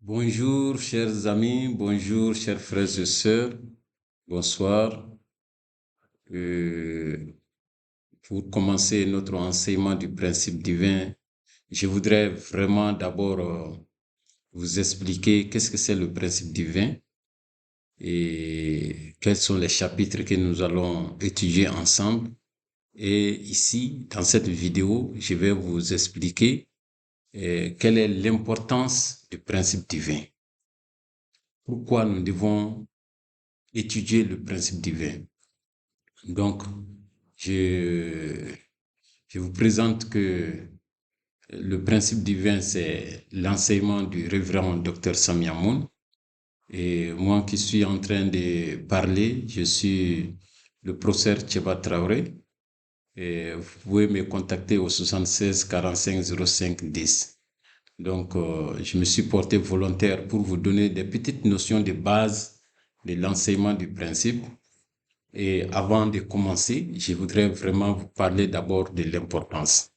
Bonjour, chers amis, bonjour, chers frères et sœurs, bonsoir. Euh, pour commencer notre enseignement du principe divin, je voudrais vraiment d'abord vous expliquer qu'est-ce que c'est le principe divin et quels sont les chapitres que nous allons étudier ensemble. Et ici, dans cette vidéo, je vais vous expliquer quelle est l'importance du principe divin. Pourquoi nous devons étudier le principe divin. Donc, je, je vous présente que le principe divin, c'est l'enseignement du révérend Dr Samia Moun. Et moi qui suis en train de parler, je suis le professeur Tcheba Traoré. Et vous pouvez me contacter au 76 45 05 10. Donc, je me suis porté volontaire pour vous donner des petites notions de base de l'enseignement du principe. Et avant de commencer, je voudrais vraiment vous parler d'abord de l'importance.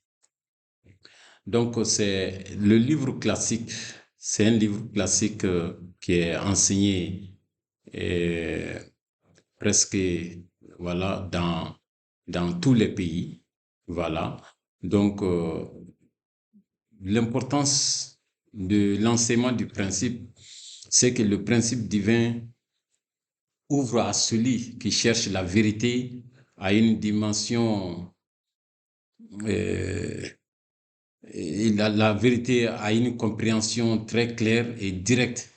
Donc, c'est le livre classique. C'est un livre classique qui est enseigné euh, presque voilà, dans tous les pays. Voilà. Donc, l'importance de l'enseignement du principe, c'est que le principe divin ouvre à celui qui cherche la vérité à une dimension, euh, et la vérité a une compréhension très claire et directe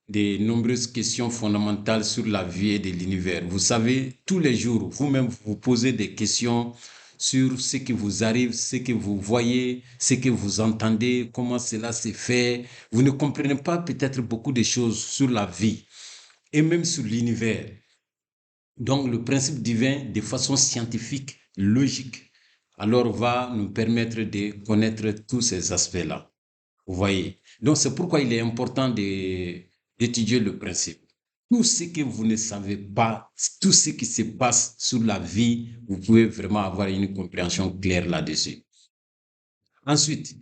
des nombreuses questions fondamentales sur la vie et de l'univers. Vous savez, tous les jours, vous-même, vous posez des questions sur ce qui vous arrive, ce que vous voyez, ce que vous entendez, comment cela s'est fait. Vous ne comprenez pas peut-être beaucoup de choses sur la vie et même sur l'univers. Donc, le principe divin, de façon scientifique, logique, alors va nous permettre de connaître tous ces aspects-là. Vous voyez? Donc, c'est pourquoi il est important d'étudier le principe. Tout ce que vous ne savez pas, tout ce qui se passe sur la vie, vous pouvez vraiment avoir une compréhension claire là-dessus. Ensuite,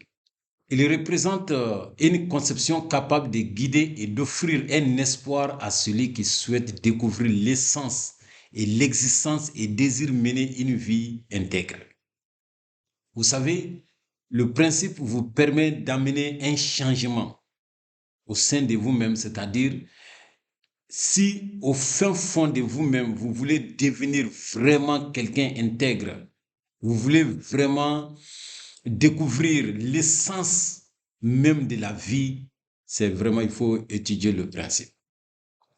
il représente une conception capable de guider et d'offrir un espoir à celui qui souhaite découvrir l'essence et l'existence et désire mener une vie intègre. Vous savez, le principe vous permet d'amener un changement au sein de vous-même, c'est-à-dire si au fin fond de vous-même, vous voulez devenir vraiment quelqu'un intègre, vous voulez vraiment découvrir l'essence même de la vie, c'est vraiment, il faut étudier le principe.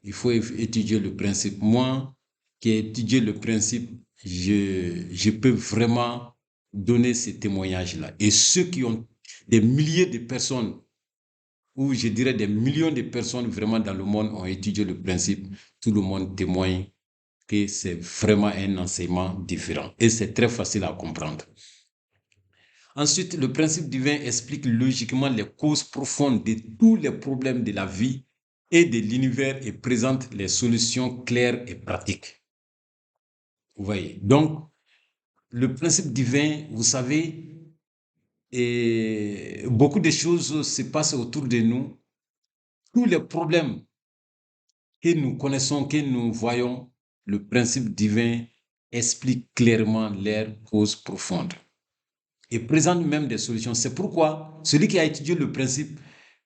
Il faut étudier le principe. Moi, qui ai étudié le principe, je peux vraiment donner ces témoignages-là. Et ceux qui ont des milliers de personnes, ou je dirais des millions de personnes vraiment dans le monde ont étudié le principe, tout le monde témoigne que c'est vraiment un enseignement différent. Et c'est très facile à comprendre. Ensuite, le principe divin explique logiquement les causes profondes de tous les problèmes de la vie et de l'univers et présente les solutions claires et pratiques. Vous voyez. Donc, le principe divin, vous savez, et beaucoup de choses se passent autour de nous. Tous les problèmes que nous connaissons, que nous voyons, le principe divin explique clairement leurs causes profondes et présente même des solutions. C'est pourquoi celui qui a étudié le principe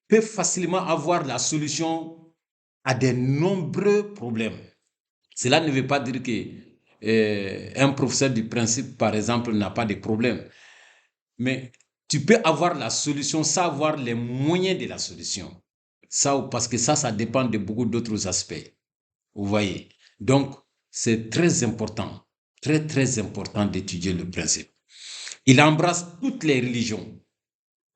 peut facilement avoir la solution à de nombreux problèmes. Cela ne veut pas dire que un professeur du principe, par exemple, n'a pas de problème. Mais tu peux avoir la solution sans avoir les moyens de la solution. Ça, parce que ça dépend de beaucoup d'autres aspects. Vous voyez. Donc, c'est très important, très, très important d'étudier le principe. Il embrasse toutes les religions,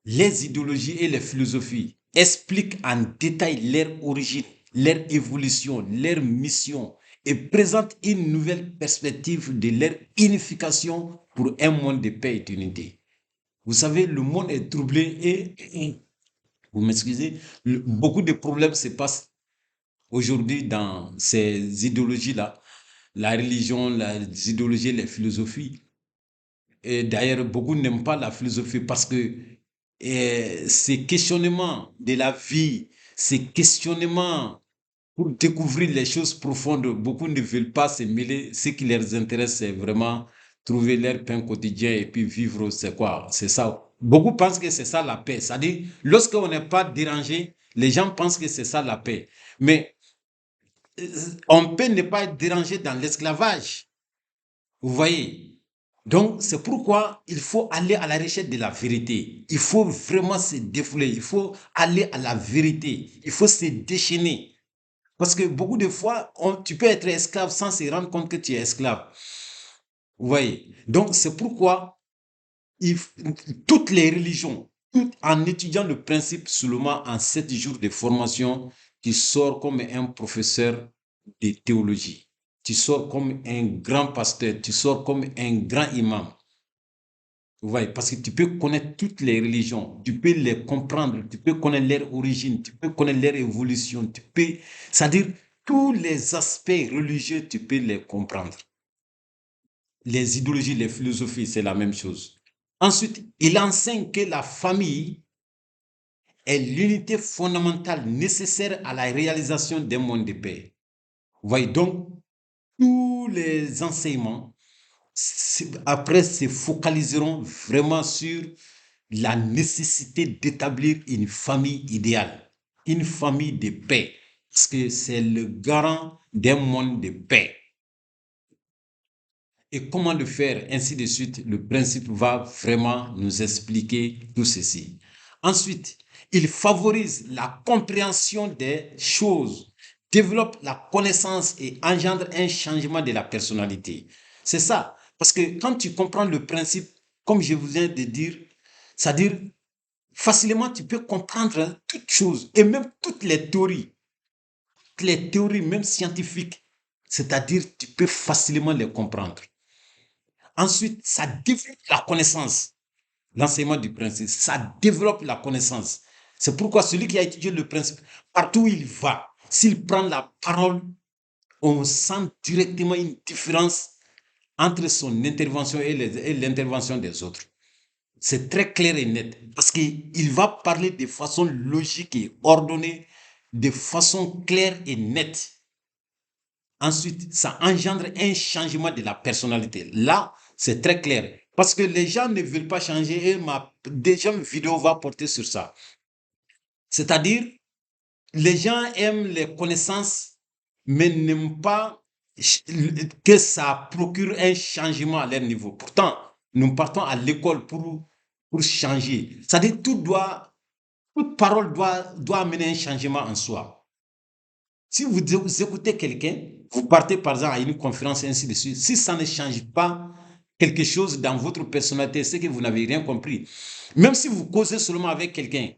les idéologies et les philosophies, explique en détail leur origine, leur évolution, leur mission et présente une nouvelle perspective de leur unification pour un monde de paix et d'unité. Vous savez, le monde est troublé et, vous m'excusez, beaucoup de problèmes se passent aujourd'hui dans ces idéologies-là, la religion, les idéologies, les philosophies. Et d'ailleurs, beaucoup n'aiment pas la philosophie parce que ces questionnements de la vie, ces questionnements pour découvrir les choses profondes. Beaucoup ne veulent pas se mêler. Ce qui les intéresse, c'est vraiment trouver leur pain quotidien et puis vivre, c'est quoi? C'est ça. Beaucoup pensent que c'est ça la paix. C'est-à-dire, lorsqu'on n'est pas dérangé, les gens pensent que c'est ça la paix. Mais on peut ne pas être dérangé dans l'esclavage. Vous voyez? Donc, c'est pourquoi il faut aller à la recherche de la vérité. Il faut vraiment se défouler. Il faut aller à la vérité. Il faut se déchaîner. Parce que beaucoup de fois, tu peux être esclave sans se rendre compte que tu es esclave. Vous voyez? Donc, c'est pourquoi toutes les religions, en étudiant le principe seulement en 7 jours de formation, tu sors comme un professeur de théologie. Tu sors comme un grand pasteur. Tu sors comme un grand imam. Vous voyez, parce que tu peux connaître toutes les religions, tu peux les comprendre, tu peux connaître leur origine, tu peux connaître leur évolution, c'est-à-dire tous les aspects religieux, tu peux les comprendre. Les idéologies, les philosophies, c'est la même chose. Ensuite, il enseigne que la famille est l'unité fondamentale nécessaire à la réalisation d'un monde de paix. Vous voyez, donc, tous les enseignements, après, se focaliseront vraiment sur la nécessité d'établir une famille idéale, une famille de paix, parce que c'est le garant d'un monde de paix. Et comment le faire, ainsi de suite, le principe va vraiment nous expliquer tout ceci. Ensuite, il favorise la compréhension des choses, développe la connaissance et engendre un changement de la personnalité. C'est ça. Parce que quand tu comprends le principe, comme je vous viens de dire, c'est-à-dire facilement tu peux comprendre toutes choses et même toutes les théories même scientifiques, c'est-à-dire tu peux facilement les comprendre. Ensuite, ça développe la connaissance. L'enseignement du principe, ça développe la connaissance. C'est pourquoi celui qui a étudié le principe, partout où il va, s'il prend la parole, on sent directement une différence entre son intervention et l'intervention des autres. C'est très clair et net parce qu'il va parler de façon logique et ordonnée, de façon claire et nette. Ensuite, ça engendre un changement de la personnalité. Là, c'est très clair. Parce que les gens ne veulent pas changer et ma deuxième vidéo va porter sur ça. C'est-à-dire, les gens aiment les connaissances, mais n'aiment pas que ça procure un changement à leur niveau. Pourtant, nous partons à l'école pour changer. C'est-à-dire, toute parole doit amener un changement en soi. Si vous écoutez quelqu'un, vous partez par exemple à une conférence et ainsi de suite, si ça ne change pas quelque chose dans votre personnalité, c'est que vous n'avez rien compris. Même si vous causez seulement avec quelqu'un,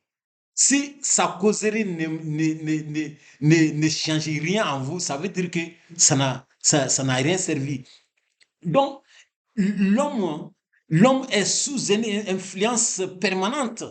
si sa causerie ne change rien en vous, ça veut dire que ça n'a rien servi. Donc, l'homme, l'homme est sous une influence permanente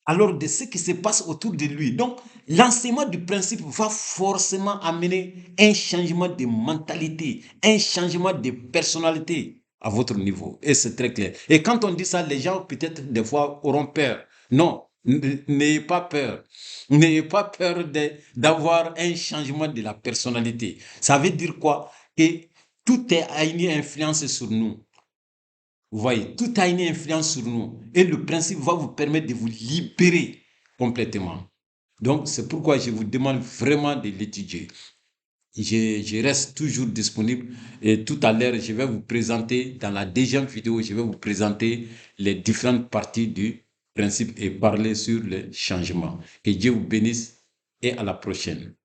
alors de ce qui se passe autour de lui. Donc, l'enseignement du principe va forcément amener un changement de mentalité, un changement de personnalité à votre niveau. Et c'est très clair. Et quand on dit ça, les gens peut-être des fois auront peur. Non, n'ayez pas peur. N'ayez pas peur d'avoir un changement de la personnalité. Ça veut dire quoi? Que tout a une influence sur nous. Vous voyez, tout a une influence sur nous. Et le principe va vous permettre de vous libérer complètement. Donc, c'est pourquoi je vous demande vraiment de l'étudier. Je reste toujours disponible et tout à l'heure, je vais vous présenter, dans la deuxième vidéo, je vais vous présenter les différentes parties du principe et parler sur le changement. Que Dieu vous bénisse et à la prochaine.